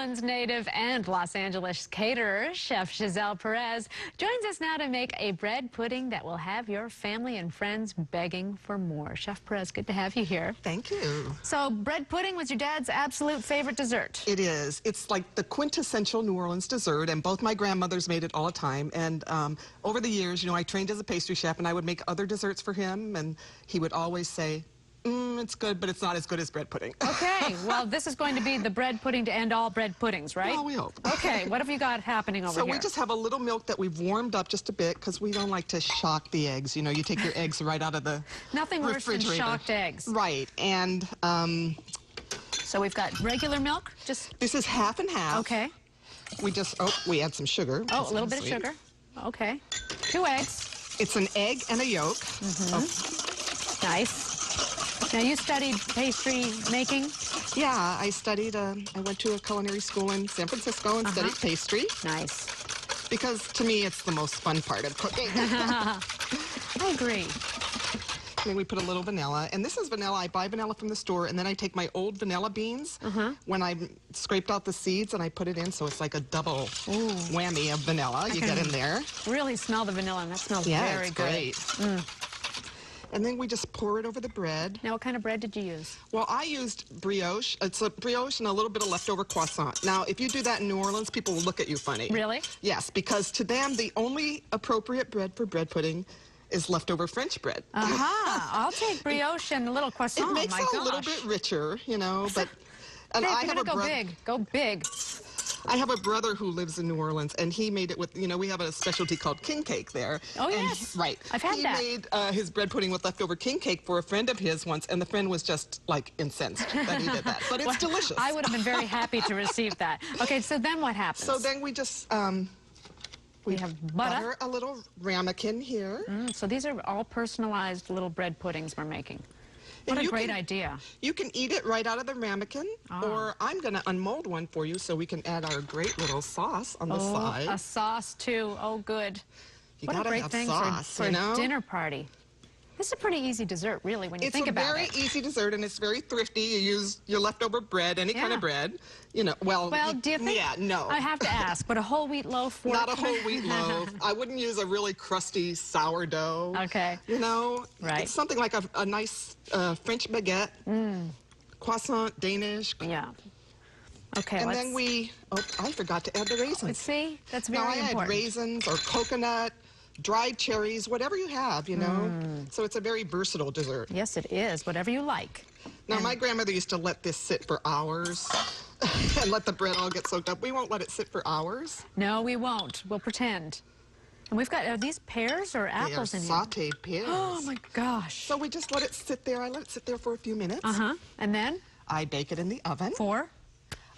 Orleans native and Los Angeles caterer, Chef Giselle Perez, joins us now to make a bread pudding that will have your family and friends begging for more. Chef Perez, good to have you here. Thank you. So bread pudding was your dad's absolute favorite dessert. It is. It's like the quintessential New Orleans dessert, and both my grandmothers made it all the time. And over the years, you know, I trained as a pastry chef, and I would make other desserts for him, and he would always say, it's good, but it's not as good as bread pudding. Okay, well, this is going to be the bread pudding to end all bread puddings, right? Well, we hope. Okay, what have you got happening over here? So we just have a little milk that we've warmed up just a bit because we don't like to shock the eggs. You know, you take your eggs right out of the Nothing worse than refrigerator. shocked eggs. Right, and so we've got regular milk, just... This is half and half. Okay. We add some sugar. Oh, a little bit of sugar. Okay. 2 eggs. It's an egg and a yolk. Nice. Now, you studied pastry making? Yeah, I studied, I went to a culinary school in San Francisco and studied pastry. Nice. Because to me, it's the most fun part of cooking. I agree. And then we put a little vanilla. And this is vanilla. I buy vanilla from the store, and then I take my old vanilla beans when I scraped out the seeds, and I put it in, so it's like a double whammy of vanilla you get in there. Really smell the vanilla, and that smells very good. Great. And then we just pour it over the bread. Now, what kind of bread did you use? Well, I used brioche. It's a brioche and a little bit of leftover croissant. Now, if you do that in New Orleans, people will look at you funny. Really? Yes, because to them, the only appropriate bread for bread pudding is leftover French bread. I'll take brioche and a little croissant. It makes it a little bit richer, you know, but... And hey, I have go big. Go big. I have a brother who lives in New Orleans, and he made it with, you know, we have a specialty called king cake there. Oh, and yes. Right. I've had that. He made his bread pudding with leftover king cake for a friend of his once, and the friend was just, like, incensed that he did that. But it's delicious. I would have been very happy to receive that. Okay, so then what happens? So then we just... we have butter. A little ramekin here. So these are all personalized little bread puddings we're making. What a great idea. You can eat it right out of the ramekin, or I'm going to unmold one for you so we can add our great little sauce on the side. A sauce, too. Oh, good. You what a great thing for you know? a dinner party. This is a pretty easy dessert, really, when you think about it. It's a very easy dessert, and it's very thrifty. You use your leftover bread, any kind of bread. You know, well, do you think? Yeah, no. I have to ask, but a whole wheat loaf work? Not a whole wheat loaf. I wouldn't use a really crusty sourdough. Okay. You know? Right. It's something like a nice French baguette, croissant, Danish. Yeah. Okay, and then I forgot to add the raisins. See, that's very important. Now I add raisins or coconut, dried cherries, whatever you have, you know. So it's a very versatile dessert. Yes, it is. Whatever you like. Now, my grandmother used to let this sit for hours and let the bread all get soaked up. We won't let it sit for hours. No, we won't. We'll pretend. And we've got, are these pears or apples in here? Sauteed pears. Oh, my gosh. So we just let it sit there. I let it sit there for a few minutes. And then? I bake it in the oven. For?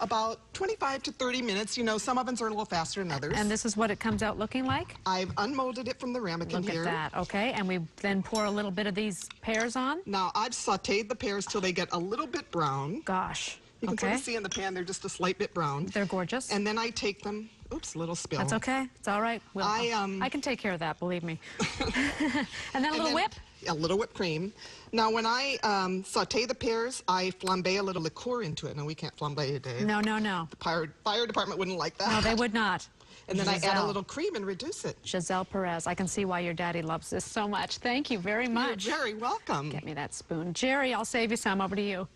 About 25 to 30 minutes. You know, some ovens are a little faster than others. And this is what it comes out looking like? I've unmolded it from the ramekin here. Look at that, okay. And we then pour a little bit of these pears on? Now, I've sauteed the pears till they get a little bit brown. Gosh, You can sort of see in the pan, they're just a slight bit brown. They're gorgeous. And then I take them, oops, little spill. That's okay, it's all right. I can take care of that, believe me. And then a little whip? A little whipped cream. Now, when I saute the pears, I flambe a little liqueur into it. No, we can't flambe today. No, no, no. The fire department wouldn't like that. No, they would not. And then I add a little cream and reduce it. Giselle Perez, I can see why your daddy loves this so much. Thank you very much. You're very welcome. Get me that spoon. Jerry, I'll save you some. Over to you.